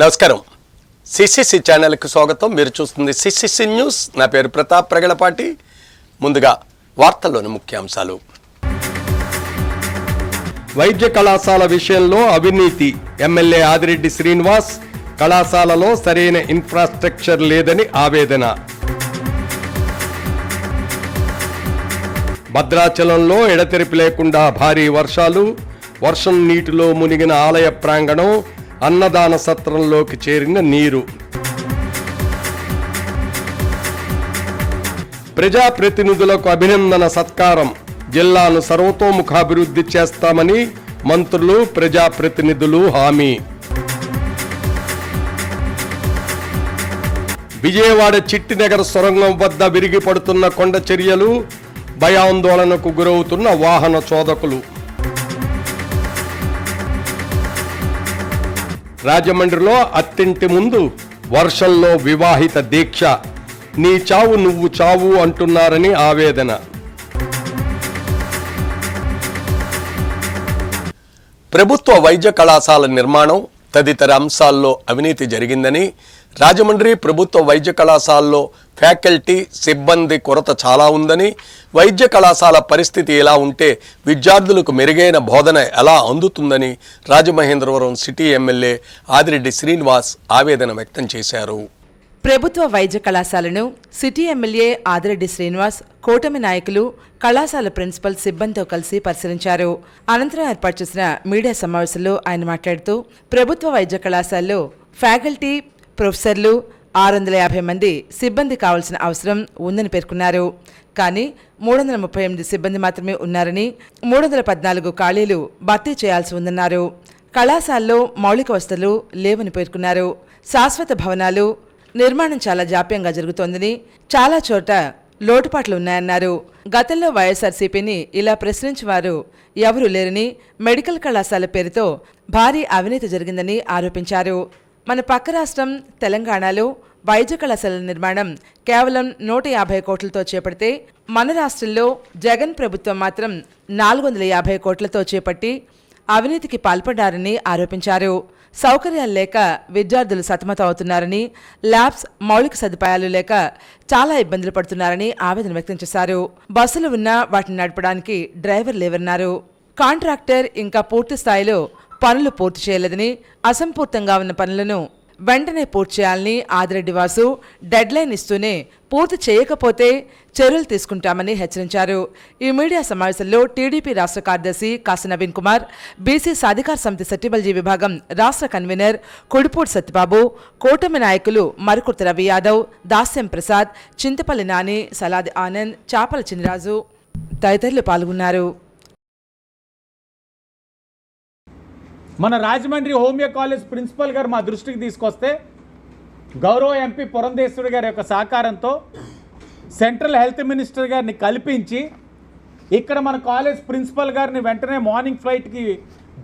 నమస్కారం. సిసిసి ఛానల్కి స్వాగతం. మీరు చూస్తుంది సిసిసి న్యూస్. నా పేరు ప్రతాప్ ప్రగలపాటి. ముందుగా వార్తల్లోని ముఖ్యాంశాలు. వైద్య కళాశాల విషయంలో అవినీతి. ఎమ్మెల్యే ఆదిరెడ్డి శ్రీనివాస్ కళాశాలలో సరైన ఇన్ఫ్రాస్ట్రక్చర్ లేదని ఆవేదన. భద్రాచలంలో ఎడతెరిపి లేకుండా భారీ వర్షాలు. వర్షం నీటిలో మునిగిన ఆలయ ప్రాంగణం, అన్నదాన సత్రంలోకి చేరిన నీరు. ప్రజాప్రతినిధులకు అభినందన సత్కారం. జిల్లాను సర్వతోముఖాభివృద్ధి చేస్తామని మంత్రులు, ప్రజాప్రతినిధులు హామీ. విజయవాడ చిట్టినగర్ సొరంగం వద్ద విరిగి పడుతున్న కొండ చర్యలు, భయాందోళనకు గురవుతున్న వాహన చోదకులు. రాజమండ్రిలో అత్తింటి ముందు వర్షంలో వివాహిత దీక్ష. నీ చావు నువ్వు చావు అంటున్నారని ఆవేదన. ప్రభుత్వ వైద్య కళాశాల నిర్మాణం తదితర అంశాల్లో అవినీతి జరిగిందని, రాజమండ్రి ప్రభుత్వ వైద్య కళాశాలలో ఫ్యాకల్టీ, సిబ్బంది కొరత చాలా ఉందని, వైద్య కళాశాల పరిస్థితి ఎలా ఉంటే విద్యార్థులకు మెరుగైన బోధన ఎలా అందుతుందని రాజమహేంద్రవరం సిటీ ఎమ్మెల్యే ఆదిరెడ్డి శ్రీనివాస్ ఆవేదన వ్యక్తం చేశారు. ప్రభుత్వ వైద్య కళాశాలను సిటీ ఎమ్మెల్యే ఆదిరెడ్డి శ్రీనివాస్, కూటమి నాయకులు, కళాశాల ప్రిన్సిపల్ సిబ్బందితో కలిసి పరిశీలించారు. అనంతరం ఏర్పాటు చేసిన మీడియా సమావేశంలో ఆయన మాట్లాడుతూ, ప్రభుత్వ వైద్య కళాశాలలో ఫ్యాకల్టీ, ప్రొఫెసర్లు 650 మంది సిబ్బంది కావాల్సిన అవసరం ఉందని పేర్కొన్నారు. కానీ 338 సిబ్బంది మాత్రమే ఉన్నారని, 314 ఖాళీలు భర్తీ చేయాల్సి ఉందన్నారు. కళాశాలలో మౌలిక వసతులు లేవని పేర్కొన్నారు. శాశ్వత భవనాలు నిర్మాణం చాలా జాప్యంగా జరుగుతోందని, చాలా చోట లోటుపాట్లు ఉన్నాయన్నారు. గతంలో వైఎస్ఆర్సీపీని ఇలా ప్రశ్నించిన వారు ఎవరూ లేరని, మెడికల్ కళాశాల పేరుతో భారీ అవినీతి జరిగిందని ఆరోపించారు. మన పక్క రాష్ట్రం తెలంగాణలో వైద్య కళాశాల నిర్మాణం కేవలం 150 కోట్లతో చేపడితే, మన రాష్ట్రంలో జగన్ ప్రభుత్వం మాత్రం 450 కోట్లతో చేపట్టి అవినీతికి పాల్పడ్డారని ఆరోపించారు. సౌకర్యాలు లేక విద్యార్థులు సతమతమవుతున్నారని, ల్యాబ్స్, మౌలిక సదుపాయాలు లేక చాలా ఇబ్బందులు పడుతున్నారని ఆవేదన వ్యక్తం చేశారు. బస్సులు ఉన్నా వాటిని నడపడానికి డ్రైవర్ లేవన్నారు. కాంట్రాక్టర్ ఇంకా పూర్తి స్థాయిలో పనులు పూర్తి చేయలేదని, అసంపూర్తంగా ఉన్న పనులను వెంటనే పూర్తి చేయాలని ఆదిరెడ్డి వాసు డెడ్లైన్ ఇస్తూనే పూర్తి చేయకపోతే చర్యలు తీసుకుంటామని హెచ్చరించారు. ఈ మీడియా సమావేశంలో టీడీపీ రాష్ట్ర కార్యదర్శి కాసి నవీన్ కుమార్, బీసీ సాధికార సమితి సట్టిబల్జీ విభాగం రాష్ట్ర కన్వీనర్ కొడిపూడి సత్యబాబు, కూటమి నాయకులు మరుకుర్తి రవి యాదవ్, దాస్యం ప్రసాద్, చింతపల్లి నాని, సలాది ఆనంద్, చాపల చినరాజు తదితరులు పాల్గొన్నారు. మన రాజమండ్రి హోమియో కాలేజ్ ప్రిన్సిపల్ గారు మా దృష్టికి తీసుకొస్తే, గౌరవ ఎంపీ పురంధేశ్వరి గారి యొక్క సహకారంతో సెంట్రల్ హెల్త్ మినిస్టర్ గారిని కల్పించి ఇక్కడ మన కాలేజ్ ప్రిన్సిపల్ గారిని వెంటనే మార్నింగ్ ఫ్లైట్కి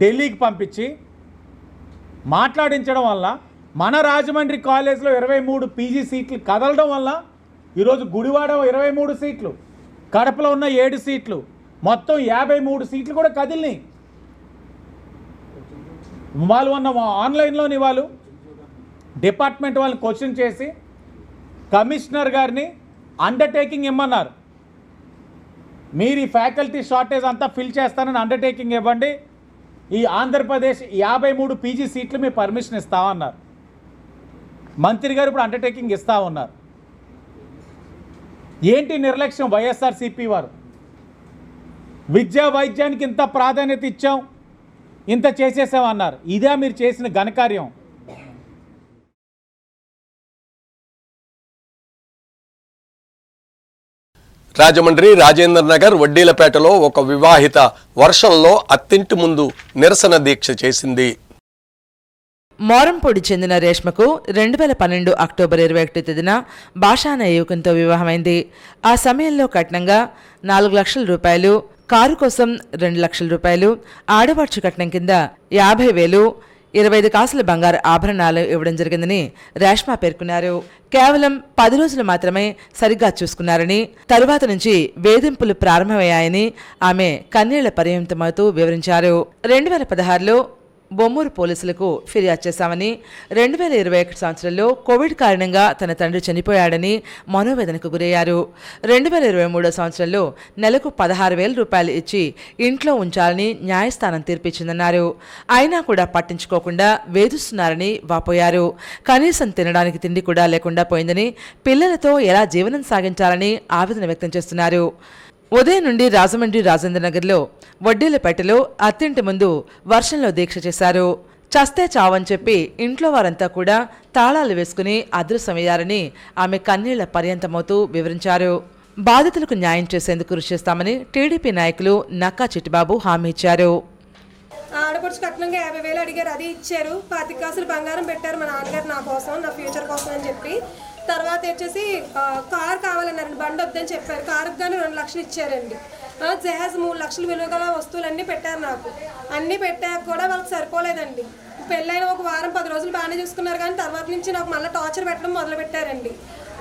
ఢిల్లీకి పంపించి మాట్లాడించడం వల్ల మన రాజమండ్రి కాలేజ్లో 23 పీజీ సీట్లు కదలడం వల్ల ఈరోజు గుడివాడ 23 సీట్లు, కడపలో ఉన్న 7 సీట్లు, మొత్తం 53 సీట్లు కూడా కదిలినాయి. వాళ్ళు ఉన్న ఆన్లైన్లోని వాళ్ళు డిపార్ట్మెంట్ వాళ్ళని క్వశ్చన్ చేసి కమిషనర్ గారిని అండర్టేకింగ్ ఇమ్మన్నారు. మీరు ఈ ఫ్యాకల్టీ షార్టేజ్ అంతా ఫిల్ చేస్తానని అండర్టేకింగ్ ఇవ్వండి, ఈ ఆంధ్రప్రదేశ్ 53 పీజీ సీట్లు మీ పర్మిషన్ ఇస్తామన్నారు. మంత్రి గారు ఇప్పుడు అండర్టేకింగ్ ఇస్తా ఉన్నారు. ఏంటి నిర్లక్ష్యం వైఎస్ఆర్సీపీ వారు? విద్యా వైద్యానికి ఇంత ప్రాధాన్యత ఇచ్చాం, ఇంత చేసేసామన్నారు. ఇదే మీరు చేసిన ఘనకార్యం? రాజమండ్రి రాజేంద్ర నగర్ వడ్డీలపేటలో ఒక వివాహిత వర్షంలో అత్తింటి ముందు నిరసన దీక్ష చేసింది. మోరంపూడి చెందిన రేష్మకు 2012 అక్టోబర్ 21 తేదీన భాషా అనే యువకునితో వివాహమైంది. ఆ సమయంలో కట్నంగా 4 లక్షల రూపాయలు, కారు కోసం 2 లక్షల రూపాయలు, ఆడపడుచు కట్నం కింద 50,000, 25 కాసుల బంగారు ఆభరణాలు ఇవ్వడం జరిగిందని రేష్మ పేర్కొన్నారు. కేవలం 10 రోజులు మాత్రమే సరిగ్గా చూసుకున్నారని, తరువాత నుంచి వేధింపులు ప్రారంభమయ్యాయని ఆమె కన్నీళ్ల పర్యంతమవుతూ వివరించారు. 2016లో బొమ్మూరు పోలీసులకు ఫిర్యాదు చేశామని 2021 సంవత్సరంలో కోవిడ్ కారణంగా తన తండ్రి చనిపోయాడని మనోవేదనకు గురయ్యారు. 2023 సంవత్సరంలో నెలకు 16,000 రూపాయలు ఇచ్చి ఇంట్లో ఉంచాలని న్యాయస్థానం తీర్పిచ్చిందన్నారు. అయినా కూడా పట్టించుకోకుండా వేధిస్తున్నారని వాపోయారు. కనీసం తినడానికి తిండి కూడా లేకుండా పోయిందని, పిల్లలతో ఎలా జీవనం సాగించాలని ఆవేదన వ్యక్తం చేస్తున్నారు. ఉదయం నుండి రాజమండ్రి రాజేంద్రనగర్లో వడ్డీలపేటలో అత్తింటి ముందు వర్షంలో దీక్ష చేశారు. చస్తే చావని చెప్పి ఇంట్లో వారంతా కూడా తాళాలు వేసుకుని అదృశ్యమయ్యారని ఆమె కన్నీళ్ల పర్యంతమవుతూ వివరించారు. బాధితులకు న్యాయం చేసేందుకు కృషి చేస్తామని టీడీపీ నాయకులు నక్కా చిట్టిబాబు హామీ ఇచ్చారు. ఆడపడుచు కట్నంగా 50,000 అడిగారు, అది ఇచ్చారు. 25 కాసులు బంగారం పెట్టారు మా నాన్నగారు నా కోసం, నా ఫ్యూచర్ కోసం అని చెప్పి. తర్వాత వచ్చేసి కారు కావాలన్నారండి, బండి వద్దని చెప్పారు. కారుకు కానీ 2 లక్షలు ఇచ్చారండి. జహాజ్ 3 లక్షలు విలువ గల వస్తువులన్నీ పెట్టారు నాకు. అన్నీ పెట్టాక కూడా వాళ్ళకి సరిపోలేదండి. పెళ్ళైన ఒక వారం 10 రోజులు బాగానే చూసుకున్నారు, కానీ తర్వాత నుంచి నాకు మళ్ళీ టార్చర్ పెట్టడం మొదలు పెట్టారండి.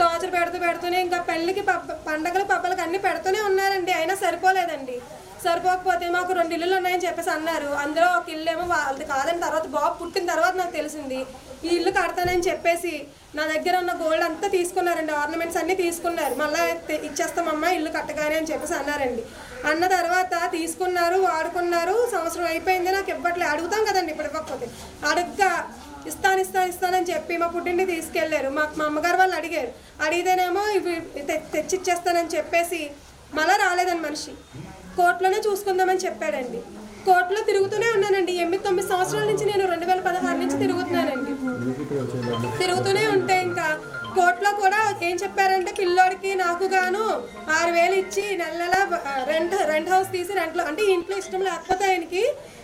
టార్చర్ పెడుతూనే ఇంకా పెళ్ళికి పండగలు పబ్బలకి అన్నీ పెడుతూనే ఉన్నారండి. అయినా సరిపోలేదండి. సరిపోకపోతే మాకు 2 ఇల్లులు ఉన్నాయని చెప్పేసి అన్నారు. అందులో ఒక ఇల్లు ఏమో వాళ్ళది కాదని తర్వాత బాబు పుట్టిన తర్వాత నాకు తెలిసింది. ఈ ఇల్లు కడతానని చెప్పేసి నా దగ్గర ఉన్న గోల్డ్ అంతా తీసుకున్నారండి, ఆర్నమెంట్స్ అన్నీ తీసుకున్నారు. మళ్ళీ ఇచ్చేస్తామమ్మా ఇల్లు కట్టగానే అని చెప్పేసి అన్నారండి. అన్న తర్వాత తీసుకున్నారు, వాడుకున్నారు. సంవత్సరం అయిపోయింది, నాకు ఇవ్వట్లేదు. అడుగుతాం కదండి ఇప్పుడు ఇవ్వకపోతే. అడుగ్గా ఇస్తానని చెప్పి మా పుట్టింటికి తీసుకెళ్లారు. మా అమ్మగారు వాళ్ళు అడిగారు, అడిగితేనేమో ఇవి తెచ్చిచ్చేస్తానని చెప్పేసి మళ్ళీ రాలేదని మనిషి. కోర్టులోనే చూసుకుందామని చెప్పాడండి. కోర్టులో తిరుగుతూనే ఉన్నానండి. 8-9 సంవత్సరాల నుంచి నేను 2016 నుంచి తిరుగుతున్నానండి. తిరుగుతూనే ఉంటే ఇంకా కోర్టులో కూడా ఏం చెప్పారంటే పిల్లోడికి నాకు గాను 6,000 ఇచ్చి నెల రెంట్ హౌస్ తీసి రెంట్లో, అంటే ఇంట్లో ఇష్టం లేకపోతే ఆయనకి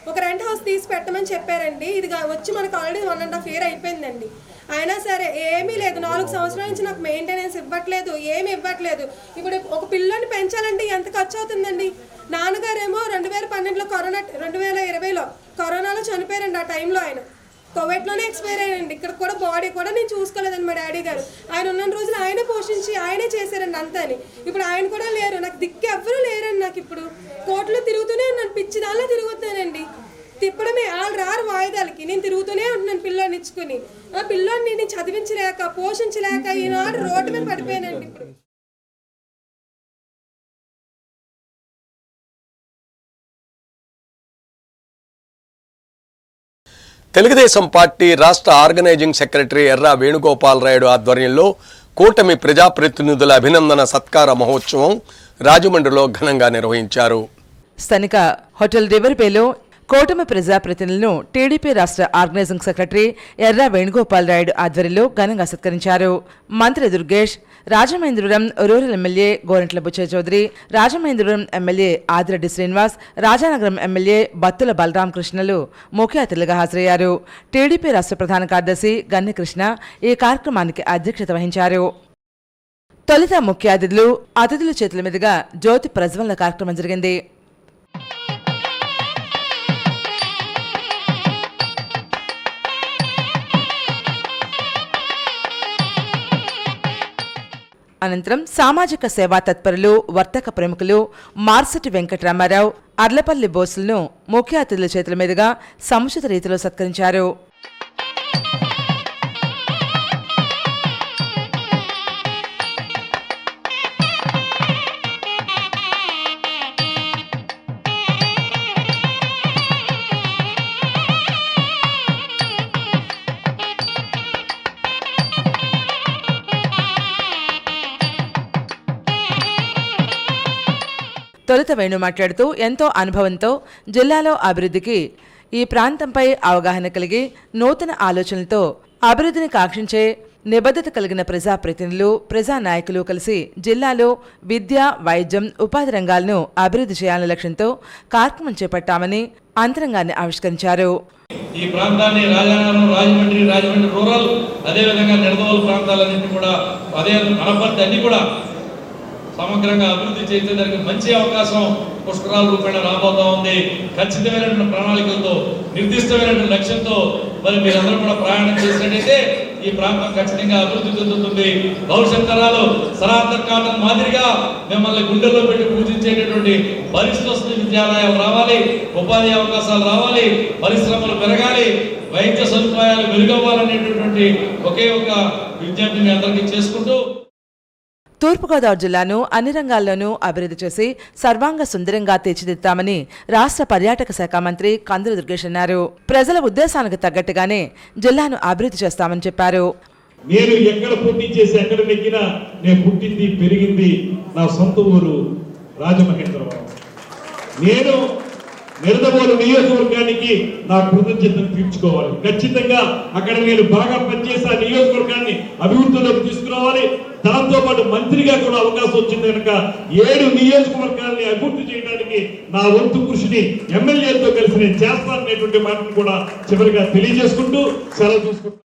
ఒక రెంట్ హౌస్ తీసి పెట్టమని చెప్పారండి. ఇది వచ్చి మనకు ఆల్రెడీ 1.5 year అయిపోయిందండి. అయినా సరే ఏమీ లేదు. 4 సంవత్సరాల నుంచి నాకు మెయింటెనెన్స్ ఇవ్వట్లేదు, ఏమి ఇవ్వట్లేదు. ఇప్పుడు ఒక పిల్లని పెంచాలంటే ఎంత ఖర్చు అవుతుందండి. నాన్నగారేమో 2012లో 2020లో కరోనాలో చనిపోయారండి. ఆ టైంలో ఆయన కోవిడ్లోనే ఎక్స్పైర్ అయ్యారండి. ఇక్కడ కూడా బాడీ కూడా నేను చూసుకోలేదండి. మా డాడీ గారు ఆయన ఉన్న రోజులు ఆయనే పోషించి ఆయనే చేశారండి అంతా అని. ఇప్పుడు ఆయన కూడా లేరు, నాకు దిక్కు ఎవ్వరూ లేరండి. నాకు ఇప్పుడు కోర్టులో తిరుగుతూనే ఉన్నాను, పిచ్చిదాల్లో తిరుగుతున్నానండి. తిప్పడమే, వాళ్ళు రారు వాయిదాలకి. నేను తిరుగుతూనే ఉంటున్నాను పిల్లోని ఇచ్చుకుని. ఆ పిల్లోని నేను చదివించలేక పోషించలేక ఈనాడు రోడ్డు మీద పడిపోయానండి. ఇప్పుడు తెలుగుదేశం పార్టీ రాష్ట్ర ఆర్గనైజింగ్ సెక్రటరీ ఎర్రా వేణుగోపాలరాయుడు ఆధ్వర్యంలో కూటమి ప్రజాప్రతినిధుల అభినందన సత్కార మహోత్సవం రాజమండ్రిలో ఘనంగా నిర్వహించారు. స్థానిక హోటల్ రివర్బేలో కూటమి ప్రజాప్రతినిధులను టీడీపీ రాష్ట్ర ఆర్గనైజింగ్ సెక్రటరీ ఎర్రా వేణుగోపాలరాయుడు ఆధ్వర్యంలో ఘనంగా సత్కరించారు. మంత్రి Durgesh, Rajamahendravaram rural MLA Gorantla Butchaiah Chowdary, Rajamahendravaram MLA Adireddy Srinivas, Rajanagaram MLA Battula బలరామకృష్ణలు ముఖ్య అతిథులుగా హాజరయ్యారు. టీడీపీ రాష్ట్ర ప్రధాన కార్యదర్శి గన్నె కృష్ణ ఈ కార్యక్రమానికి అధ్యక్షత వహించారు. తొలుత ముఖ్య అతిథుల చేతుల మీదుగా జ్యోతి ప్రజ్వలన కార్యక్రమం జరిగింది. అనంతరం సామాజిక సేవా తత్పరులు, వర్తక ప్రముఖులు మార్సటి వెంకటరామారావు, అర్లపల్లి బోసులను ముఖ్య అతిథుల చేతుల మీదుగా సముచిత రీతిలో సత్కరించారు. తొలుత వేణు మాట్లాడుతూ ఎంతో అనుభవంతో జిల్లాలో అభివృద్ధికి, ఈ ప్రాంతంపై అవగాహన కలిగి నూతన ఆలోచనలతో అభివృద్ధిని కాంక్షించే నిబద్ధత కలిగిన ప్రజాప్రతినిధులు, ప్రజానాయకులు కలిసి జిల్లాలో విద్య, వైద్యం, ఉపాధి రంగాలను అభివృద్ధి చేయాలనే లక్ష్యంతో కార్యక్రమం చేపట్టామని అంతరంగాన్ని ఆవిష్కరించారు. ఈ ప్రాంతాన్ని రాజానగరం, రాజమండ్రి రూరల్, అదేవిధంగా నిడదవోలు ప్రాంతాలన్నింటినీ కూడా, అదే అనపర్తి అన్ని కూడా సమగ్రంగా అభివృద్ధి చేసేందుకు మంచి అవకాశం పుష్కరాల రూపేణ రాబోతా ఉంది. ఖచ్చితమైనటువంటి ప్రణాళికలతో, నిర్దిష్టమైనటువంటి లక్ష్యంతో మరి మీరందరూ కూడా ప్రయాణం చేసినట్టయితే ఈ ప్రాంతం ఖచ్చితంగా అభివృద్ధి చెందుతుంది. భవిష్యత్ తరాలు సనాతన్ కాటన్ మాదిరిగా మిమ్మల్ని గుండెల్లో పెట్టి పూజించేటటువంటి పరిశ్రమ విద్యాలయాలు రావాలి, ఉపాధి అవకాశాలు రావాలి, పరిశ్రమలు పెరగాలి, వైద్య సదుపాయాలు మెరుగవ్వాలనేటటువంటి ఒకే ఒక విజ్ఞప్తిని అందరికీ చేసుకుంటూ తూర్పుగోదావరి జిల్లాను అన్ని రంగాల్లోనూ అభివృద్ధి చేసి సర్వాంగ సుందరంగా తీర్చిదిద్దామని రాష్ట్ర పర్యాటక శాఖ మంత్రి కందుల దుర్గేష్ అన్నారు. ప్రజల ఉద్దేశానికి తగ్గట్టుగానే జిల్లాను అభివృద్ధి చేస్తామని చెప్పారు. నేను ఎక్కడ పోటీ చేసి ఎక్కడ నెగ్గినా నేను పుట్టింది పెరిగింది నా సొంత ఊరు రాజమహేంద్రవరం. నేను నిడదవోలు నియోజకవర్గానికి నా కృతజ్ఞతను తీర్చుకోవాలి. ఖచ్చితంగా అక్కడ నేను బాగా పనిచేసి ఆ నియోజకవర్గాన్ని అభివృద్ధిలోకి తీసుకురావాలి. దాంతో పాటు మంత్రిగా కూడా అవకాశం వచ్చింది కనుక 7 నియోజకవర్గాల్ని అభివృద్ధి చేయడానికి నా వంతు కృషిని ఎమ్మెల్యేలతో కలిసి నేను చేస్తాననేటువంటి మాటను కూడా చివరిగా తెలియజేసుకుంటూ సెలవు తీసుకుంటాను.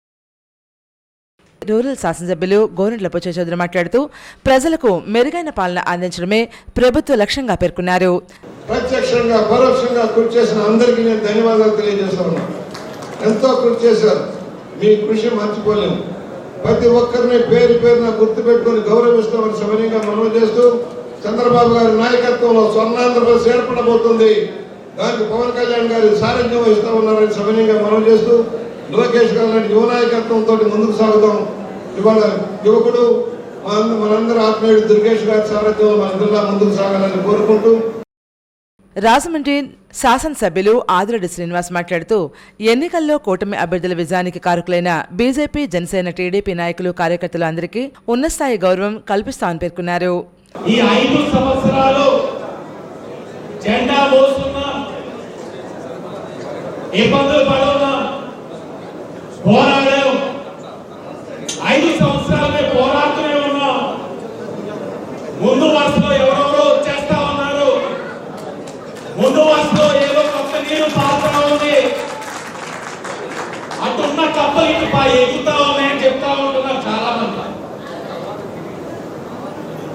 రూరల్ శాసనసభ్యులు గోరంట్ల బుచ్చయ్య మాట్లాడుతూ ప్రజలకు మెరుగైన పాలన అందించడమే ప్రభుత్వ లక్ష్యంగా పేర్కొన్నారు. ప్రత్యక్షంగా పరోక్షంగా కృషి చేసిన అందరికీ నేను ధన్యవాదాలు తెలియజేస్తా ఉన్నాను. ఎంతో కృషి చేశారు, మీ కృషి మర్చిపోలేము. ప్రతి ఒక్కరిని పేరు పేరున గుర్తుపెట్టుకుని గౌరవిస్తామని సవినయంగా మనవి చేస్తూ, చంద్రబాబు గారి నాయకత్వంలో స్వర్ణాంధ్రప్రదేశ్ ఏర్పడబోతుంది, దానికి పవన్ కళ్యాణ్ గారి సారథ్యం వహిస్తా ఉన్నారని సవినయంగా మనవి చేస్తూ, లోకేష్ గారి లాంటి యువ నాయకత్వంతో ముందుకు సాగుతాం. ఇవాళ యువకుడు మనందరూ ఆత్మీయుడు దుర్గేష్ గారి సారథ్యంలో మన జిల్లా ముందుకు సాగాలని కోరుకుంటూ, రాజమండ్రి శాసనసభ్యులు ఆదిరెడ్డి శ్రీనివాస్ మాట్లాడుతూ ఎన్నికల్లో కూటమి అభ్యర్థుల విజయానికి కారకులైన బీజేపీ, జనసేన, టీడీపీ నాయకులు, కార్యకర్తలు అందరికీ ఉన్నతస్థాయి గౌరవం కల్పిస్తామని పేర్కొన్నారు. ఈ 5 సంవత్సరాలు జెండా మోస్తున్నా, ఇబ్బందులు పడుతున్నా, పోరాడాం. 5 సంవత్సరాలే పోరాడుతూనే ఉన్నాం. ముందు వరుసలో ఎవరెవరో వచ్చేస్తా ఉన్నారు, ముందు వరుసలో ఏదో కొత్త నీరు పారుతా ఉంది, అటున్న కప్పలు ఇటు ఎగుతా ఉన్నాయని చెప్తా ఉంటున్నారు చాలా మంది.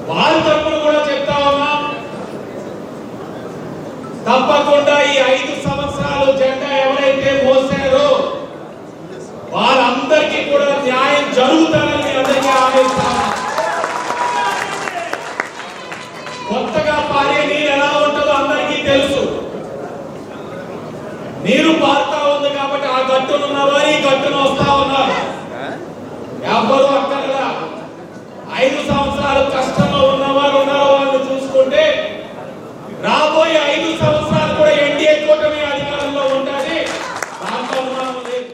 వారి తరపున కూడా చెప్తా ఉన్నా, తప్పకుండా ఈ 5 సంవత్సరాలు జెండా ఎవరైతే మోసారో వారందరికీ కూడా న్యాయం జరుగుతారని అందరికీ ఆశిస్తాను. కొత్తగా పారే నీరు ఎలా ఉంటుందో అందరికీ తెలుసు. నీరు పారుతా ఉంది కాబట్టి ఆ గట్టును ఉన్నవారు ఈ గట్టును వస్తా ఉన్నారు. ఎవరు అక్కడ 5 సంవత్సరాలు కష్టంలో ఉన్నవారు ఉన్నారో వాళ్ళు చూసుకుంటే రాబోయే 5 సంవత్సరాలు కూడా ఎన్డీఏ కూటమి అధికారంలో ఉండాలి, దాంట్లో అనుమానం లేదు.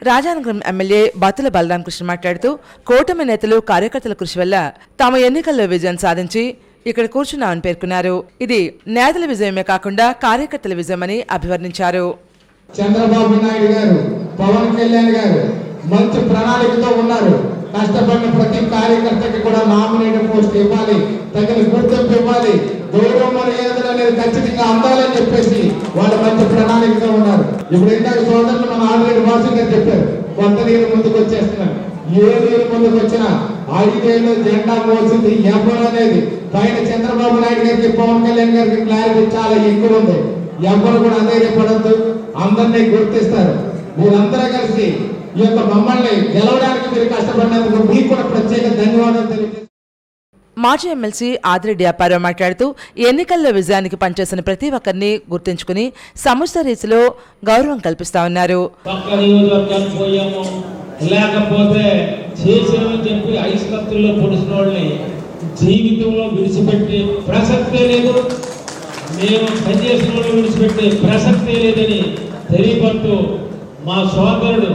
రాజానగరం ఎమ్మెల్యే బత్తుల బలరామకృష్ణ మాట్లాడుతూ కూటమి నేతలు, కార్యకర్తల కృషి వల్ల తాము ఎన్నికల్లో విజయం సాధించి ఇక్కడ కూర్చున్నామని పేర్కొన్నారు. ఇది నేతల విజయమే కాకుండా కార్యకర్తల విజయమని అభివర్ణించారు. చంద్రబాబు నాయుడు గారు, పవన్ కళ్యాణ్ గారు మంచి ప్రణాళికతో ఉన్నారు. కష్టపడిన ప్రతి కార్యకర్తకి కూడా నామినేటెడ్ పోస్ట్ ఇవ్వాలి, తగిన గుర్తింపు ఇవ్వాలి, గౌరవ మర్యాదలు అనేది ఖచ్చితంగా అందాలని చెప్పేసి వాళ్ళు మంచి ప్రణాళికతో ఉన్నారు. ఇప్పుడు ఇందాక సోదరులు మన ఆల్రెడీ వాసు గారు చెప్పారు, కొత్త నీరు ముందుకు వచ్చేస్తున్నారు. ఏ నీరు ముందుకు వచ్చినా 5 ఏళ్ళు జెండా మోసింది ఎవరు అనేది పైన చంద్రబాబు నాయుడు గారికి, పవన్ కళ్యాణ్ గారికి క్లారిటీ చాలా ఎక్కువ ఉంది. ఎవరు కూడా అధైర్యపడద్దు, అందరినీ గుర్తిస్తారు. మీరందరూ కలిసి ఈ యొక్క మమ్మల్ని గెలవడానికి మీరు కష్టపడినందుకు మీకు కూడా ప్రత్యేక ధన్యవాదాలు తెలియజేస్తారు. మాజీ ఎమ్మెల్సీ ఆదిరెడ్డి అప్పారావు మాట్లాడుతూ ఎన్నికల్లో విజయానికి పనిచేసిన ప్రతి ఒక్కరిని గుర్తుంచుకుని సముచిత రీతిలో గౌరవం కల్పిస్తామన్నారు. లేకపోతే చేసామని చెప్పి ఐస్కత్తుల్లో పొడిచిన వాళ్ళని జీవితంలో విడిచిపెట్టే ప్రసక్తే లేదు, మేము పనిచేసిన వాళ్ళు విడిచిపెట్టే ప్రసక్తే లేదని తెలియపడుతూ మా సోదరుడు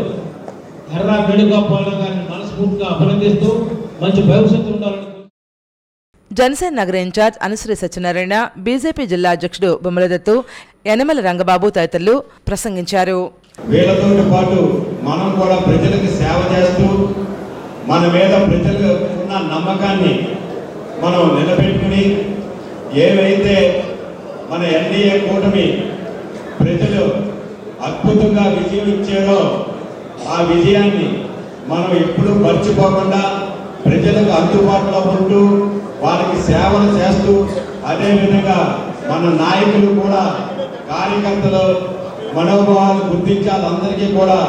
ఎర్ర వేణుగోపాల్ గారిని మనస్ఫూర్తిగా అభినందిస్తూ మంచి భవిష్యత్తు ఉండాలని. జనసేన నగర ఇన్ఛార్జ్ అనుశ్రీ సత్యనారాయణ, బీజేపీ జిల్లా అధ్యక్షుడు బొమ్మలదత్తు, యనమల రంగబాబు తదితరులు ప్రసంగించారు. వీళ్ళతో పాటు మనం కూడా ప్రజలకు సేవ చేస్తూ మన మీద ప్రజలకు ఉన్న నమ్మకాన్ని మనం నిలబెట్టుకుని ఏవైతే మన ఎన్డీఏ కూటమి ప్రజలు అద్భుతంగా విజయం ఇచ్చారో ఆ విజయాన్ని మనం ఎప్పుడూ మర్చిపోకుండా ప్రజలకు అందుబాటులో ఉంటూ వారికి సేవలు చేస్తూ, అదేవిధంగా మన నాయకులు కూడా కార్యకర్తలు మనోభావాలు గుర్తించి అందరికీ కూడా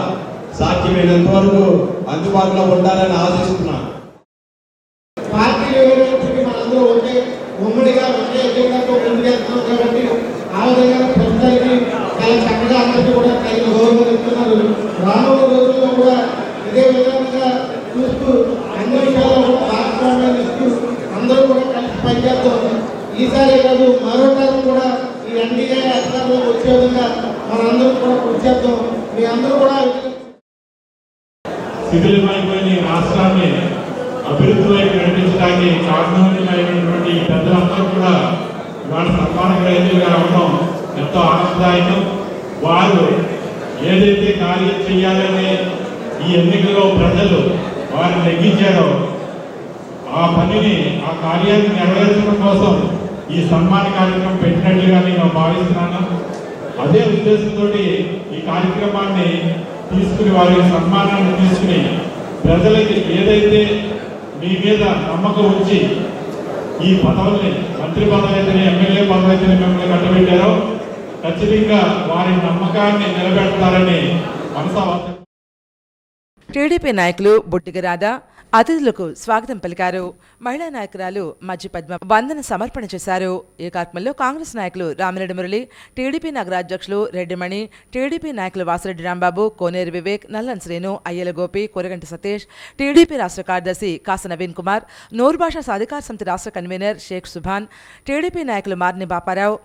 సాధ్యమైనంత వరకు అందుబాటులో ఉండాలని ఆశిస్తున్నాను. పార్టీలు మనందరూ ఉంటే ఉమ్మడిగా ఒకే ఎజెండాతో ముందుకెళ్తున్నాం కాబట్టి ఆ విధంగా ప్రజలకి చాలా చక్కగా అందరికీ కూడా తగిన గౌరవం ఇస్తున్నారు. రానున్న రోజుల్లో కూడా ఇదే విధంగా చూస్తూ అన్ని విషయాల్లో కూడా భాగస్వామ్యాన్ని ఇస్తూ అందరూ కూడా కలిసి పనిచేస్తాం. ఈసారి కాదు మరో టర్మ్ కూడా ఈ ఎన్డీఏ అధికారంలో వచ్చే విధంగా మనందరూ కూడా కృషి చేద్దాం. మీ అందరూ కూడా శిథిలమైపోయిన రాష్ట్రాన్ని అభివృద్ధి వైపు నడిపించడానికి కారణమైనటువంటి పెద్దలందరూ కూడా ఇవాళ సన్మాన గ్రహీతలుగా ఉండడం ఎంతో ఆనందదాయకం. వారు ఏదైతే కార్యం చేయాలని ఈ ఎన్నికల్లో ప్రజలు వారు నెగ్గించారో ఆ పనిని ఆ కార్యాన్ని నెరవేర్చడం కోసం ఈ సన్మాన కార్యక్రమం పెట్టినట్లుగా నేను భావిస్తున్నాను. అదే ఉద్దేశంతో ఈ కార్యక్రమాన్ని తీసుకుని వారి సన్మానాన్ని తీసుకుని ప్రజలకి ఏదైతే మీ మీద నమ్మకం ఉంచి ఈ పదవుల్ని మంత్రి పదవి అయితేనే ఎమ్మెల్యే పదవి అయితేనే మిమ్మల్ని కట్టబెట్టారో ఖచ్చితంగా వారి నమ్మకాన్ని నిలబెడతారని మనసావాసం. టీడీపీ నాయకులు బుట్టిగ రాధా అతిథులకు స్వాగతం పలికారు. మహిళా నాయకురాలు మజ్జి పద్మ వందన సమర్పణ చేశారు. ఈ కార్యక్రమంలో కాంగ్రెస్ నాయకులు రామిరెడ్డి మురళి, టీడీపీ నగర అధ్యక్షులు రెడ్డిమణి, టీడీపీ నాయకులు వాసిరెడ్డి రాంబాబు, కోనేరు వివేక్, నల్లని శ్రీను, అయ్యల గోపి, కొరగంటి సతీష్, టీడీపీ రాష్ట్ర కార్యదర్శి కాస నవీన్ కుమార్, నూరు భాషా సాధికార సమితి రాష్ట్ర కన్వీనర్ షేక్ సుభాన్, టీడీపీ నాయకులు మార్ని బాపారావు,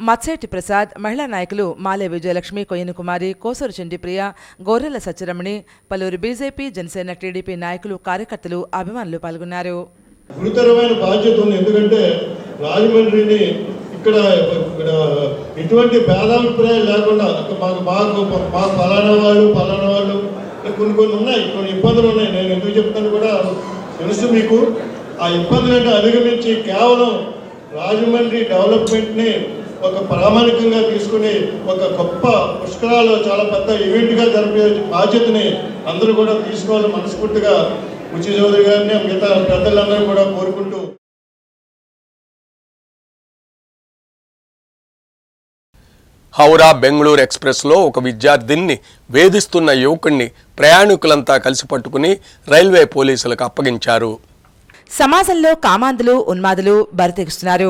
మత్సేటి ప్రసాద్, మహిళా నాయకులు మాలే విజయలక్ష్మి, కొయ్యను కుమారి, కోసూరు చండిప్రియ, గోరెల సత్యరమణి, పలువురు బీజేపీ, జనసేన, టీడీపీ నాయకులు, కార్యకర్తలు, అభిమానులు పాల్గొన్నారు. గురుతరమైన బాధ్యత ఉంది. ఎందుకంటే రాజమండ్రిని ఇక్కడ ఎటువంటి భేదాభిప్రాయాలు లేకుండా మాకు ఫలానా వాళ్ళు కొన్ని ఉన్నాయి, కొన్ని ఇబ్బందులు ఉన్నాయి. నేను ఎందుకు చెప్తాను కూడా తెలుసు మీకు. ఆ ఇబ్బందులను అధిగమించి కేవలం రాజమండ్రి డెవలప్మెంట్ని ఒక ప్రామాణికంగా తీసుకుని ఒక గొప్ప పుష్కరాలు చాలా పెద్ద ఈవెంట్గా జరిపే బాధ్యతని అందరూ కూడా తీసుకోవాలని మనస్ఫూర్తిగా ఉచి చౌదరి గారిని మిగతా పెద్దలందరూ కూడా కోరుకుంటూ. హౌరా బెంగళూరు ఎక్స్ప్రెస్లో ఒక విద్యార్థిని వేధిస్తున్న యువకుడిని ప్రయాణికులంతా కలిసి పట్టుకుని రైల్వే పోలీసులకు అప్పగించారు. సమాజంలో కామాంధులు, ఉన్మాదులు బరితెగుస్తున్నారు.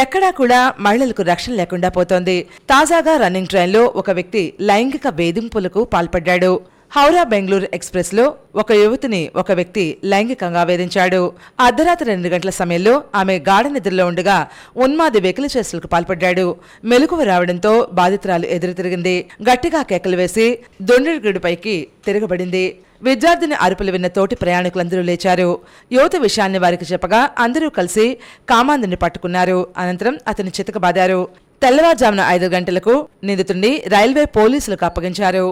ఎక్కడా కూడా మహిళలకు రక్షణ లేకుండా పోతోంది. తాజాగా రన్నింగ్ ట్రైన్లో ఒక వ్యక్తి లైంగిక వేధింపులకు పాల్పడ్డాడు. హౌరా బెంగళూరు ఎక్స్ప్రెస్ లో ఒక యువతిని ఒక వ్యక్తి లైంగికంగా వేధించాడు. అర్ధరాత్రి 2 గంటల సమయంలో ఆమె గాఢ నిద్రలో ఉండగా ఉన్మాది వెకిలి చేష్టలకు పాల్పడ్డాడు. మెలకువ రావడంతో బాధితురాలు ఎదురు తిరిగింది. గట్టిగా కేకలు వేసి దొండగిడిపైకి తిరగబడింది. విద్యార్థిని అరుపులు విన్న తోటి ప్రయాణికులందరూ లేచారు. యువత విషయాన్ని వారికి చెప్పగా అందరూ కలిసి కామాంధుని పట్టుకున్నారు. అనంతరం అతని చితకబాదారు. తెల్లవారుజామున 5 గంటలకు నిందితుడిని రైల్వే పోలీసులకు అప్పగించారు.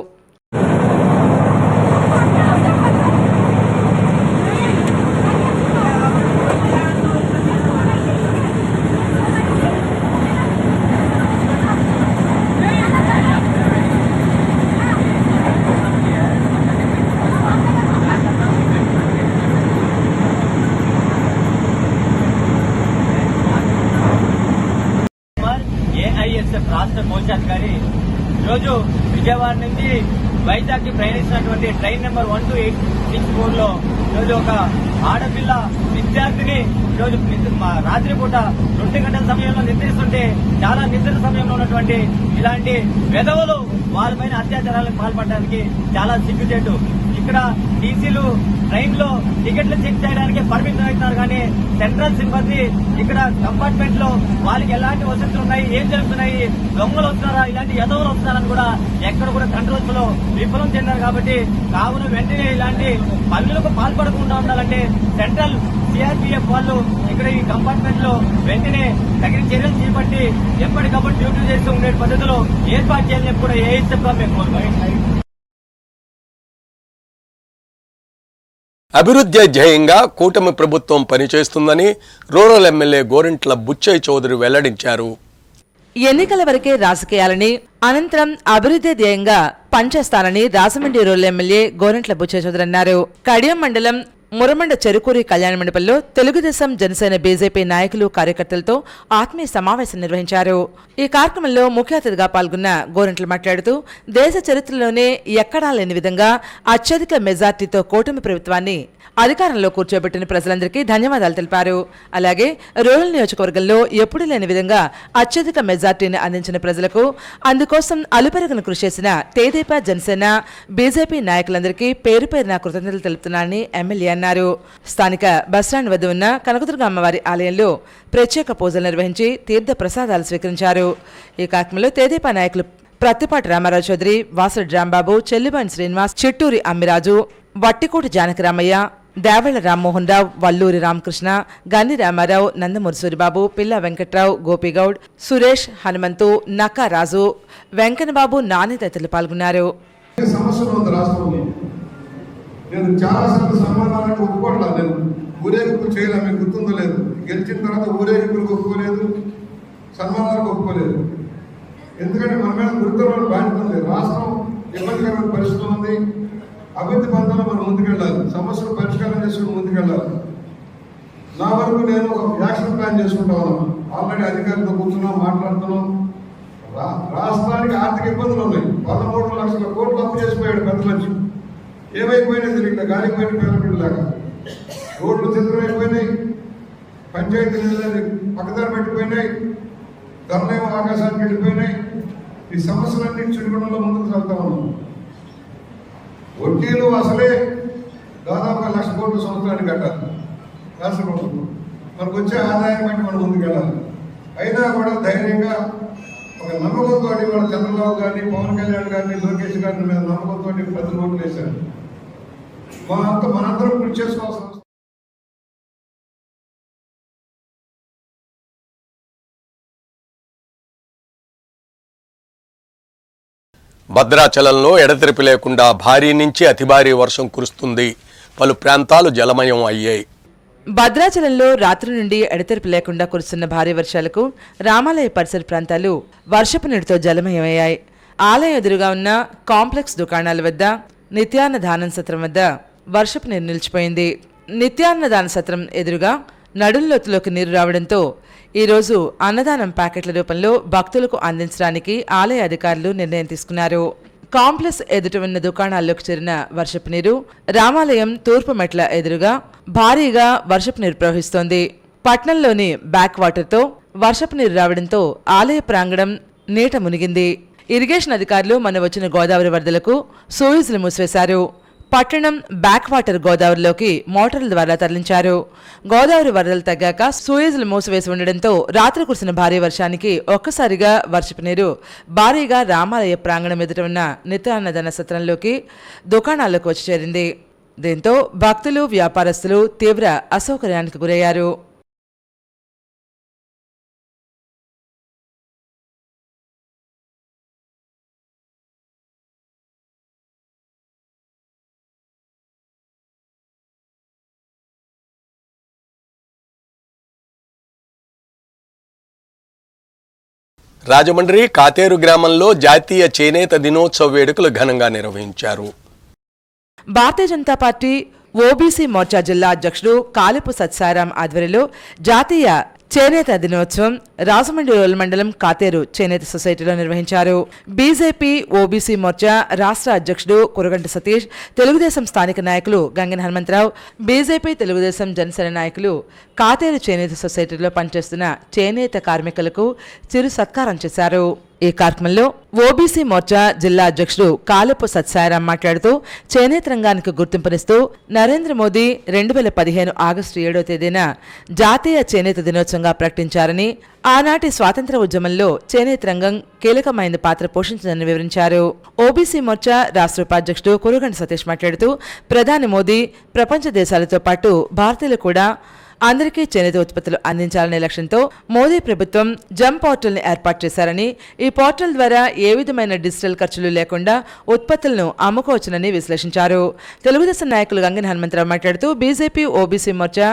రాష్ట్ర కోశాధికారి ఈరోజు విజయవాడ నుంచి వైజాగ్ కి ప్రయాణిస్తున్నటువంటి ట్రైన్ నెంబర్ 12864లో ఈరోజు ఒక ఆడపిల్ల విద్యార్థిని ఈరోజు రాత్రిపూట 2 గంటల సమయంలో నిద్రిస్తుంటే చాలా నిద్ర సమయంలో ఉన్నటువంటి ఇలాంటి వెధవలు వారిపైన అత్యాచారాలకు పాల్పడడానికి చాలా సిగ్గుచేటు. ఇక్కడ టీసీలు ట్రైన్ లో టికెట్లు చెక్ చేయడానికి పర్మిషన్ అవుతున్నారు కానీ సెంట్రల్ సిబ్బంది ఇక్కడ కంపార్ట్మెంట్ లో వాళ్ళకి ఎలాంటి వసతులు ఉన్నాయి, ఏం జరుగుతున్నాయి, దొంగలు వస్తున్నారా, ఇలాంటి ఎదవలు వస్తున్నారని కూడా ఎక్కడ కూడా కంట్రోల్స్ లో విఫలం చెందారు. కాబట్టి కావున వెంటనే ఇలాంటి పనులకు పాల్పడకుండా ఉండాలంటే సెంట్రల్ సిఆర్పీఎఫ్ వాళ్ళు ఇక్కడ ఈ కంపార్ట్మెంట్ లో వెంటనే తగిన చర్యలు చేపట్టి ఎప్పటికప్పుడు డ్యూటీ చేస్తూ ఉండే పద్ధతిలో ఏర్పాటు చేయాలని కూడా ఏఎస్ఎఫ్ గా మేము కోరుతున్నాం. అభివృద్ధి ధ్యేయంగా కూటమి ప్రభుత్వం పనిచేస్తుందని రూరల్ ఎమ్మెల్యే గోరింట్ల బుచ్చయ్య చౌదరి వెల్లడించారు. ఎన్నికల వరకే రాజకీయాలని, అనంతరం అభివృద్ధి ధ్యేయంగా పనిచేస్తానని రాజమండ్రి రూరల్ ఎమ్మెల్యే గోరింట్ల బుచ్చయ్య చౌదరి అన్నారు. కడియం మండలం మురమండ చెరుకూరి కళ్యాణ మండపంలో తెలుగుదేశం, జనసేన, బీజేపీ నాయకులు, కార్యకర్తలతో ఆత్మీయ సమావేశం నిర్వహించారు. ఈ కార్యక్రమంలో ముఖ్య అతిథిగా పాల్గొన్న గోరంట్ల మాట్లాడుతూ దేశ చరిత్రలోనే ఎక్కడా లేని విధంగా అత్యధిక మెజార్టీతో కూటమి ప్రభుత్వాన్ని అధికారంలో కూర్చోబెట్టిన ప్రజలందరికీ ధన్యవాదాలు తెలిపారు. అలాగే రూరల్ నియోజకవర్గంలో ఎప్పుడూ లేని విధంగా అత్యధిక మెజార్టీని అందించిన ప్రజలకు, అందుకోసం అలుపెరగను కృషి చేసిన తెదేపా, జనసేన, బీజేపీ నాయకులందరికీ పేరు పేరున కృతజ్ఞతలు తెలుపుతున్నానని ఎమ్మెల్యే అన్నారు. స్థానిక బస్టాండ్ వద్ద ఉన్న కనకదుర్గ అమ్మవారి ఆలయంలో ప్రత్యేక పూజలు నిర్వహించి తీర్థ ప్రసాదాలు స్వీకరించారు. ఈ కార్యక్రమంలో తెదేపా నాయకులు ప్రత్తిపాటి రామారావు చౌదరి, వాసడి రాంబాబు, చెల్లిబాయిని శ్రీనివాస్, చిట్టూరి అమ్మిరాజు, వట్టికోటి జానకిరామయ్య, దేవళ్ల రామ్మోహన్ రావు, వల్లూరి రామకృష్ణ, గన్ని రామారావు, నందమూరి సూరిబాబు, పిల్ల వెంకట్రావు, గోపిగౌడ్, సురేష్, హనుమంతు, నక్కా రాజు, వెంకన్నబాబు, నాని తదితరులు పాల్గొన్నారు. సమస్యలు ఉంది రాష్ట్రంలో. నేను చాలాసార్లు సమాధానానికి ఒప్పుకోవట్లా. నేను ఊరేగింపు చేయలే, మీకు గుర్తుందో లేదు. గెలిచిన తర్వాత ఊరేగింపులకు ఒప్పుకోలేదు, సన్మానాలకు ఒప్పుకోలేదు. ఎందుకంటే మన మీద గురుతరమైన బాధ్యత ఉంది. రాష్ట్రం ఇబ్బందికరమైన పరిస్థితులు ఉంది. అభివృద్ధి పథంలో మనం ముందుకెళ్ళాలి, సమస్యలు పరిష్కారం చేసుకుని ముందుకెళ్ళాలి. నా వరకు నేను ఒక యాక్షన్ ప్లాన్ చేసుకుంటా ఉన్నాను. ఆల్రెడీ అధికారులతో కూర్చున్నాం, మాట్లాడుతున్నాం. రాష్ట్రానికి ఆర్థిక ఇబ్బందులు ఉన్నాయి. 13 లక్షల కోట్లు అప్పు చేసిపోయాడు పెద్ద మనిషి. ఏమైపోయినా తిరిగి గాలికి పోయిన పిల్లలాగా రోడ్లు చిత్రమైపోయినాయి, పంచాయతీ నిధులు పక్కదారి పెట్టిపోయినాయి, ధరలేమో ఆకాశానికి వెళ్ళిపోయినాయి. ఈ సమస్యలన్నీ చిరుగొండలో ముందుకు వెళ్తా ఉన్నాం. వడ్డీలు అసలే దాదాపు 1,00,000 కోట్ల సంవత్సరానికి కట్టాలి రాష్ట్ర ప్రభుత్వం. మనకు వచ్చే ఆదాయం బట్టి మనం ముందుకెళ్ళాలి. అయినా కూడా ధైర్యంగా ఒక నమ్మకంతో వాళ్ళ చంద్రబాబు గారిని, పవన్ కళ్యాణ్ గారిని, లోకేష్ గారిని మీద నమ్మకంతో ప్రజలు ఓట్లు వేశారు. మనందరం కృషి చేసుకోవాల్సిన భద్రాచలంలో ఎడతెరిపి లేకుండా భారీ నుంచి అతి భారీ వర్షం కురుస్తుంది. పలు ప్రాంతాలు జలమయం అయ్యాయి. భద్రాచలంలో రాత్రి నుండి ఎడతెరిపి లేకుండా కురుస్తున్న భారీ వర్షాలకు రామాలయ పరిసర ప్రాంతాలు వర్షపు నీటితో జలమయమయ్యాయి. ఆలయం ఎదురుగా ఉన్న కాంప్లెక్స్ దుకాణాల వద్ద, నిత్యాన్నదాన సత్రం వద్ద వర్షపు నీరు నిలిచిపోయింది. నిత్యాన్నదాన సత్రం ఎదురుగా నడుంలోతులోకి నీరు రావడంతో ఈరోజు అన్నదానం ప్యాకెట్ల రూపంలో భక్తులకు అందించడానికి ఆలయ అధికారులు నిర్ణయం తీసుకున్నారు. కాంప్లెక్స్ ఎదుట ఉన్న దుకాణాల్లోకి చేరిన వర్షపు నీరు రామాలయం తూర్పు మెట్ల ఎదురుగా భారీగా వర్షపు నీరు ప్రవహిస్తోంది. పట్నంలోని బ్యాక్ వాటర్తో వర్షపు నీరు రావడంతో ఆలయ ప్రాంగణం నీట మునిగింది. ఇరిగేషన్ అధికారులు మొన్న వచ్చిన గోదావరి వరదలకు సూయిజ్లు మూసివేశారు. పట్టణం బ్యాక్ వాటర్ గోదావరిలోకి మోటార్ల ద్వారా తరలించారు. గోదావరి వరదలు తగ్గాక సూయిజ్లు మూసివేసి ఉండడంతో రాత్రి కురిసిన భారీ వర్షానికి ఒక్కసారిగా వర్షపు నీరు భారీగా రామాలయ ప్రాంగణం ఎదుట ఉన్న నిత్యాన్నదాన సత్రంలోకి, దుకాణాల్లోకి వచ్చి చేరింది. దీంతో భక్తులు, వ్యాపారస్తులు తీవ్ర అసౌకర్యానికి గురయ్యారు. రాజమండ్రి కాతేరు గ్రామంలో జాతీయ చేనేత దినోత్సవ వేడుకలు ఘనంగా నిర్వహించారు. భారతీయ జనతా పార్టీ ఓబీసీ మోర్చా జిల్లా అధ్యక్షుడు కాలిపు సత్సారాం ఆధ్వర్యంలో జాతీయ చేనేత దినోత్సవం రాజమండ్రి రూరల్ మండలం కాతేరు చేనేత సొసైటీలో నిర్వహించారు. బీజేపీ ఓబీసీ మోర్చా రాష్ట్ర అధ్యక్షుడు కురగంటి సతీష్, తెలుగుదేశం స్థానిక నాయకులు గంగిన హనుమంతరావు, బీజేపీ, తెలుగుదేశం, జనసేన నాయకులు కాతేరు చేనేత సొసైటీలో పనిచేస్తున్న చేనేత కార్మికులకు చిరు సత్కారం చేశారు. ఈ కార్యక్రమంలో ఓబీసీ మోర్చా జిల్లా అధ్యక్షుడు కాలపు సత్సారాం మాట్లాడుతూ చేనేత రంగానికి గుర్తింపునిస్తూ నరేంద్ర మోదీ 2015 ఆగస్టు 7వ తేదీన జాతీయ చేనేత దినోత్సవంగా ప్రకటించారని, ఆనాటి స్వాతంత్ర ఉద్యమంలో చేనేత రంగం కీలకమైన పాత్ర పోషించిందని వివరించారు. ఓబీసీ మోర్చా రాష్ట్ర ఉపాధ్యక్షుడు కురుగంటి సతీష్ మాట్లాడుతూ ప్రధాని మోదీ ప్రపంచ దేశాలతో పాటు భారతీయులు కూడా అందరికీ చేనేత ఉత్పత్తులు అందించాలనే లక్ష్యంతో మోదీ ప్రభుత్వం జమ్ పోర్టల్ని ఏర్పాటు చేశారని, ఈ పోర్టల్ ద్వారా ఏ విధమైన డిజిటల్ ఖర్చులు లేకుండా ఉత్పత్తులను అమ్ముకోవచ్చునని విశ్లేషించారు. తెలుగుదేశం నాయకులు గంగిన హనుమంతరావు మాట్లాడుతూ బీజేపీ ఓబీసీ మోర్చా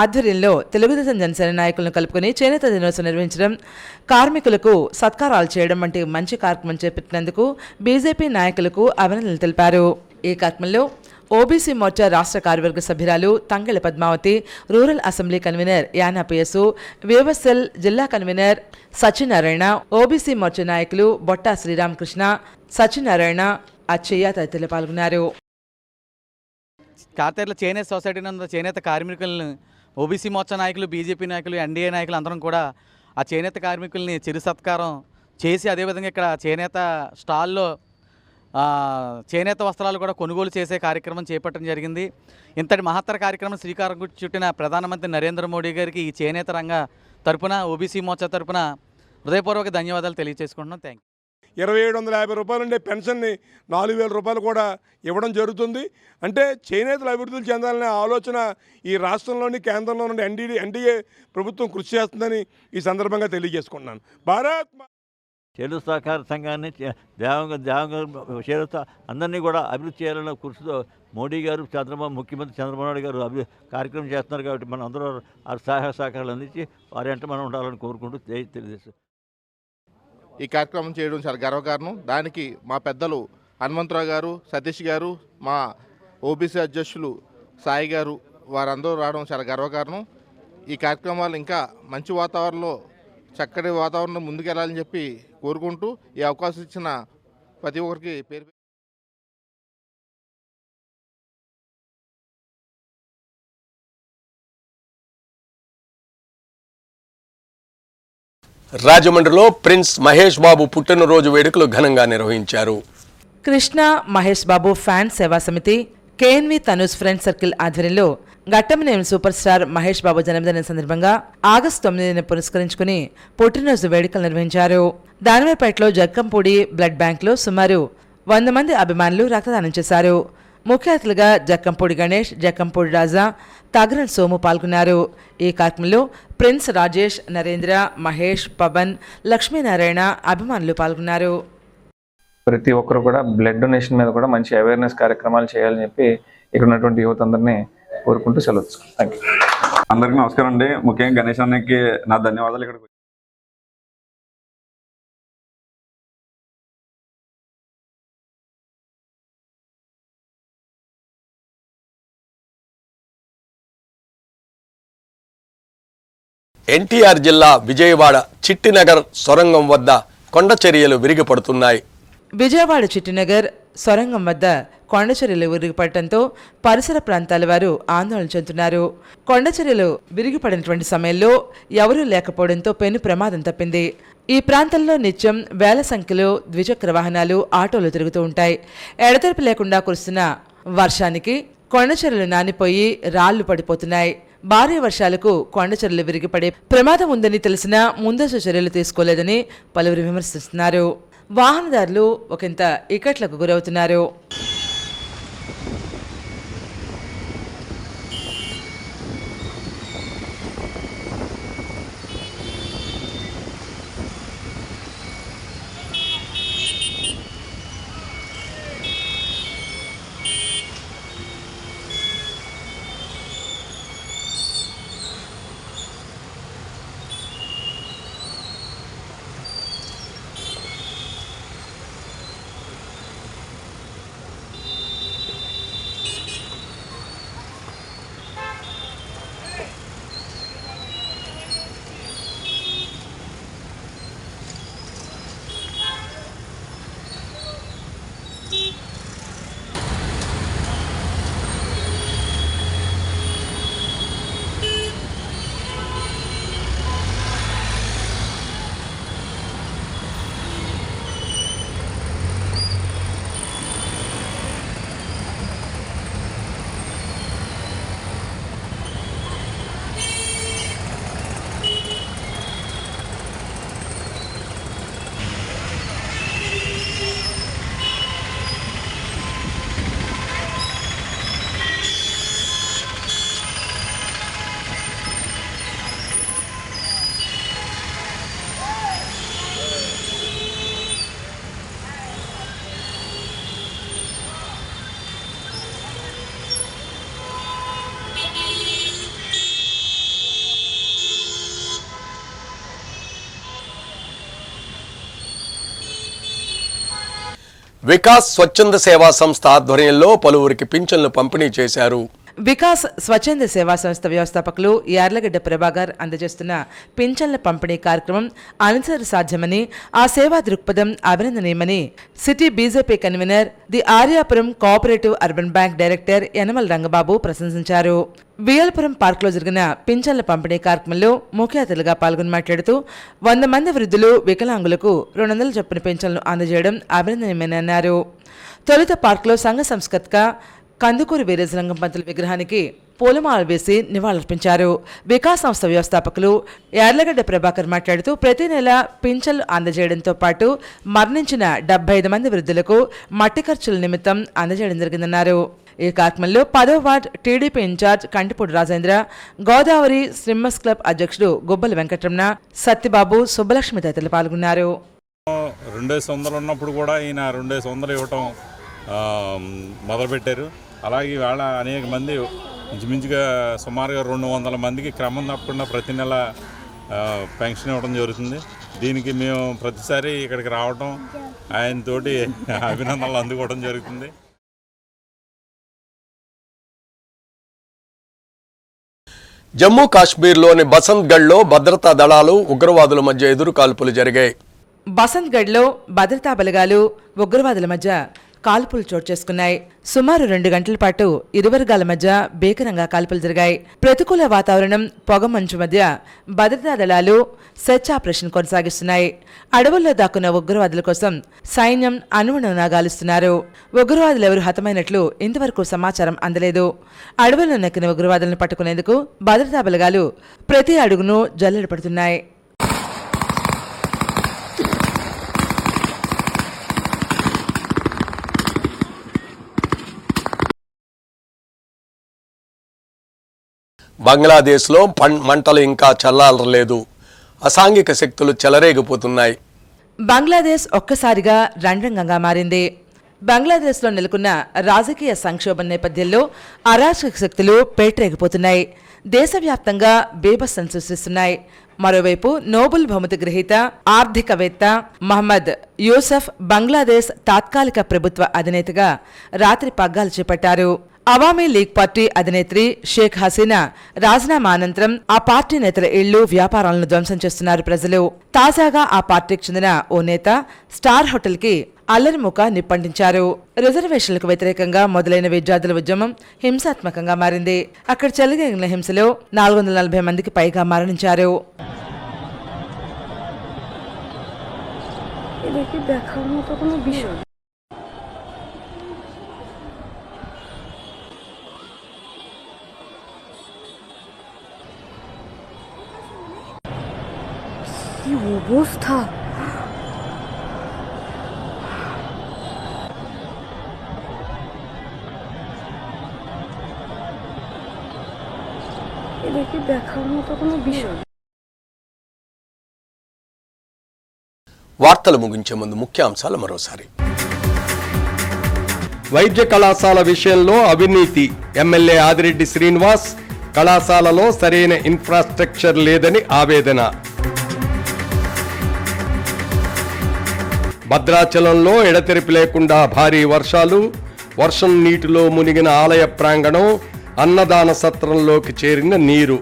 ఆధ్వర్యంలో తెలుగుదేశం, జనసేన నాయకులను కలుపుకొని చేనేత దినోత్సవం నిర్వహించడం, కార్మికులకు సత్కారాలు చేయడం వంటి మంచి కార్యక్రమం చేపట్టినందుకు బీజేపీ నాయకులకు అభినందనలు తెలిపారు. ఈ కార్యక్రమంలో ఓబీసీ మోర్చా రాష్ట్ర కార్యవర్గ సభ్యురాలు Tangella Padmavathi, rural assembly convener యానా పియసు, వేవసెల్ జిల్లా కన్వీనర్ సత్యనారాయణ, ఓబీసీ మోర్చా నాయకులు బొట్టా శ్రీరామకృష్ణ, సత్యనారాయణ, అచ్చయ్య తదితరులు పాల్గొన్నారు. కాతేర్ల చేనేత సొసైటీ నందు చేనేత కార్మికులను ఓబీసీ మోర్చా నాయకులు, బీజేపీ నాయకులు, ఎన్డీఏ నాయకులు అందరం కూడా ఆ చేనేత కార్మికుల్ని చిరు సత్కారం చేసి అదేవిధంగా ఇక్కడ చేనేత స్టాల్లో చేనేత వస్త్రాలు కూడా కొనుగోలు చేసే కార్యక్రమం చేపట్టడం జరిగింది. ఇంతటి మహత్తర కార్యక్రమం శ్రీకారం చుట్టిన ప్రధానమంత్రి నరేంద్ర మోడీ గారికి ఈ చేనేత రంగ తరపున ఓబీసీ మోర్చా తరపున హృదయపూర్వక ధన్యవాదాలు తెలియజేసుకుంటున్నాం. Thank you. 2750 రూపాయలు ఉండే పెన్షన్ని 4000 రూపాయలు కూడా ఇవ్వడం జరుగుతుంది. అంటే చేనేతలు అభివృద్ధి చెందాలనే ఆలోచన ఈ రాష్ట్రంలోని కేంద్రంలో నుండి ఎన్డీఏ ప్రభుత్వం కృషి చేస్తుందని ఈ సందర్భంగా తెలియజేసుకుంటున్నాను. భారత్ చేనేత సహకార సంఘాన్ని చేనేత అందరినీ కూడా అభివృద్ధి చేయాలన్న కృషితో మోడీ గారు ముఖ్యమంత్రి చంద్రబాబు నాయుడు గారు కార్యక్రమం చేస్తున్నారు. కాబట్టి మనం అందరూ ఆ సహాయ సహకారాలు అందించి వారి వెంట మనం ఉండాలని కోరుకుంటూ తెలియజేస్తాం. ఈ కార్యక్రమం చేయడం చాలా గర్వకారణం. దానికి మా పెద్దలు హనుమంతరావు గారు, సతీష్ గారు, మా ఓబీసీ అధ్యక్షులు సాయి గారు వారందరూ రావడం చాలా గర్వకారణం. ఈ కార్యక్రమాలు ఇంకా మంచి వాతావరణంలో చక్కటి వాతావరణం ముందుకెళ్లాలని చెప్పి కోరుకుంటూ ఈ అవకాశం ఇచ్చిన ప్రతి ఒక్కరికి పేరు. రాజమండ్రిలో ప్రిన్స్ మహేష్ బాబు పుట్టినరోజు వేడుకలు ఘనంగా నిర్వహించారు. కృష్ణ మహేష్ బాబు ఫ్యాన్ సేవా సమితి, కేఎన్వి తనూజ్ ఫ్రెండ్ సర్కిల్ ఆధ్వర్యంలో ఘట్టమనేని సూపర్ స్టార్ మహేష్ బాబు జన్మదినం సందర్భంగా ఆగస్టు 9ని పురస్కరించుకుని పుట్టినరోజు వేడుకలు నిర్వహించారు. దానివేపేటలో జక్కంపూడి బ్లడ్ బ్యాంక్లో సుమారు 100 మంది అభిమానులు రక్తదానం చేశారు. ముఖ్య అతిథులుగా జక్కంపూడి గణేష్, జక్కంపూడి రాజా, తగరన్ సోము పాల్గొన్నారు. ఈ కార్యక్రమంలో ప్రిన్స్ రాజేష్, నరేంద్ర, మహేష్, పవన్, లక్ష్మీనారాయణ అభిమానులు పాల్గొన్నారు. ప్రతి ఒక్కరు కూడా బ్లడ్ డొనేషన్ మీద కూడా మంచి అవేర్నెస్ కార్యక్రమాలు చేయాలని చెప్పి ఇక్కడ ఉన్నటువంటి యువత అందరినీ కోరుకుంటూ సెలవు. Thank you. అందరికీ నమస్కారం అండి. ముఖ్యంగా గణేష్ అన్నకి నా ధన్యవాదాలు. ఇక్కడ ఎన్టీఆర్ జిల్లా విజయవాడ చిట్టినగర్ సొరంగం వద్ద కొండ చర్యలు విరిగిపడుతున్నాయి. విజయవాడ చిట్టినగర్ సొరంగం వద్ద కొండచర్యలు విరిగిపడటంతో పరిసర ప్రాంతాల వారు ఆందోళన చెందుతున్నారు. కొండచర్యలు విరిగిపడినటువంటి సమయంలో ఎవరూ లేకపోవడంతో పెను ప్రమాదం తప్పింది. ఈ ప్రాంతంలో నిత్యం వేల సంఖ్యలో ద్విచక్ర వాహనాలు, ఆటోలు తిరుగుతూ ఉంటాయి. ఎడతెరిపి లేకుండా కురుస్తున్న వర్షానికి కొండచర్యలు నానిపోయి రాళ్లు పడిపోతున్నాయి. భారీ వర్షాలకు కొండచర్యలు విరిగిపడే ప్రమాదం ఉందని తెలిసినా ముందస్తు చర్యలు తీసుకోలేదని పలువురు విమర్శిస్తున్నారు. వాహనదారులు ఒకంత ఇక్కట్లకు గురవుతున్నారు. వికాస్ స్వచ్ఛంద సేవా సంస్థ ఆధ్వర్యంలో పలువురికి పింఛన్లు పంపిణీ చేశారు. వికాస్ స్వచ్ఛంద సేవా సంస్థ వ్యవస్థాపకులు యార్లగడ్డ ప్రభాకర్ అందజేస్తున్న పింఛన్ల పంపిణీ కార్యక్రమం అనుసరి సాధ్యమని, ఆ సేవా దృక్పథం అభినందనీయమని city BJP convener, the Aryapuram cooperative urban bank director Yanamala Rangababu ప్రశంసించారు. వియల్పురం పార్కులో జరిగిన పింఛన్ల పంపిణీ కార్యక్రమంలో ముఖ్య అతిథులుగా పాల్గొని మాట్లాడుతూ 100 మంది వృద్ధులు, వికలాంగులకు 200 చొప్పున పింఛన్లు అందజేయడం అభినందనీయమని అన్నారు. తొలుత పార్కులో సంఘ సంస్కర్తక కందుకూరి వీరేశలింగం పంతుల విగ్రహానికి పూలమాల వేసి నివాళులర్పించారు. వికాస్ సంస్థ వ్యవస్థాపకులు యార్లగడ్డ ప్రభాకర్ మాట్లాడుతూ ప్రతి నెల పింఛన్లు అందజేయడంతో పాటు మరణించిన 75 మంది వృద్ధులకు మట్టి ఖర్చుల నిమిత్తం అందజేయడం జరిగిందన్నారు. ఈ కార్యక్రమంలో 10వ ward TDP incharge Kantipudi Rajendra, Godavari swimmers club అధ్యక్షుడు గుబ్బల వెంకటరమణ, సత్యబాబు, సుబ్బలక్ష్మి తదితరులు పాల్గొన్నారు. 200 ఉన్నప్పుడు కూడా ఈయన 200 ఇవ్వటం మొదలుపెట్టారు. అలాగే ఇవాళ అనేక మంది ఇంచుమించుగా సుమారుగా 200 మందికి క్రమం తప్పకుండా ప్రతి నెల పెన్షన్ ఇవ్వడం జరుగుతుంది. దీనికి మేము ప్రతిసారి ఇక్కడికి రావడం, ఆయనతోటి అభినందనలు అందుకోవడం జరుగుతుంది. జమ్మూ కాశ్మీర్లోని బసంత్గఢ్లో భద్రతా దళాలు, ఉగ్రవాదుల మధ్య ఎదురుకాల్పులు జరిగాయి. బసంత్గఢ్లో భద్రతా బలగాలు, ఉగ్రవాదుల మధ్య కాల్పులు చోటు చేసుకున్నాయి. సుమారు 2 గంటల పాటు ఇరు వర్గాల మధ్య భీకరంగా కాల్పులు జరిగాయి. ప్రతికూల వాతావరణం, పొగమంచు మధ్య భద్రతా దళాలు సెర్చ్ ఆపరేషన్ కొనసాగిస్తున్నాయి. అడవుల్లో దాక్కున్న ఉగ్రవాదుల కోసం సైన్యం అణువణువునా గాలిస్తున్నారు. ఉగ్రవాదులు ఎవరు హతమైనట్లు ఇంతవరకు సమాచారం అందలేదు. అడవుల్లో నక్కిన ఉగ్రవాదులను పట్టుకునేందుకు భద్రతా బలగాలు ప్రతి అడుగును జల్లెడ పడుతున్నాయి. బంగ్లాదేశ్లో మంటలు ఇంకా చల్లారలేదు. అసాంఘిక శక్తులు చెలరేగిపోతున్నాయి. బంగ్లాదేశ్ ఒక్కసారిగా రణరంగంగా మారింది. బంగ్లాదేశ్లో నెలకొన్న రాజకీయ సంక్షోభం నేపథ్యంలో అరాచక శక్తులు పేటరేగిపోతున్నాయి. దేశవ్యాప్తంగా బీభత్సం సృష్టిస్తున్నాయి. మరోవైపు నోబెల్ బహుమతి గ్రహీత ఆర్థికవేత్త మహమ్మద్ యూసఫ్ బంగ్లాదేశ్ తాత్కాలిక ప్రభుత్వ అధినేతగా రాత్రి పగ్గాలు చేపట్టారు. అవామీ లీగ్ పార్టీ అధినేత్రి షేక్ హసీనా రాజీనామా అనంతరం ఆ పార్టీ నేతల ఇళ్లు, వ్యాపారాలను ధ్వంసం చేస్తున్నారు ప్రజలు. తాజాగా ఆ పార్టీకి చెందిన ఓ నేత స్టార్ హోటల్కి అల్లరిముక నిప్పంటించారు. రిజర్వేషన్లకు వ్యతిరేకంగా మొదలైన విద్యార్థుల ఉద్యమం హింసాత్మకంగా మారింది. అక్కడ చెలరేగిన హింసలో 440 మందికి పైగా మరణించారు. অবস্থা এদেরকে দেখার মতো কোনো বিষয়. వార్తలు ముగించే ముందు ముఖ్యాంశాలు మరోసారి. వైద్య కళాశాల విషయంలో అవినీతి, ఎమ్మెల్యే ఆదిరెడ్డి శ్రీనివాస్. కళాశాలలో సరైన ఇన్ఫ్రాస్ట్రక్చర్ లేదని ఆవేదన. భద్రాచలంలో ఎడతెరిపి లేకుండా భారీ వర్షాలు. వర్షం నీటిలో మునిగిన ఆలయ ప్రాంగణం, అన్నదాన సత్రంలోకి చేరిన నీరు.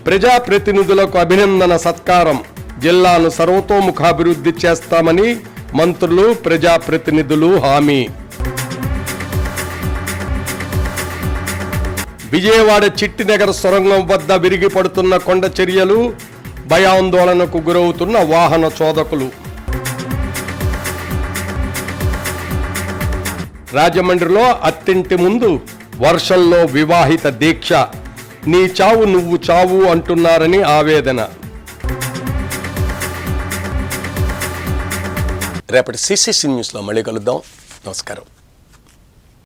ప్రజాప్రతినిధులకు అభినందన సత్కారం. జిల్లాను సర్వతోముఖాభివృద్ధి చేస్తామని మంత్రులు, ప్రజాప్రతినిధులు హామీ. విజయవాడ చిట్టినగర్ సొరంగం వద్ద విరిగి పడుతున్న కొండ చర్యలు. భయాందోళనకు గురవుతున్న వాహన చోదకులు. రాజమండ్రిలో అత్తింటి ముందు వర్షంలో వివాహిత దీక్ష. నీ చావు నువ్వు చావు అంటున్నారని ఆవేదన. రేపటి సిసిసి న్యూస్లో మళ్ళీ కలుద్దాం. నమస్కారం.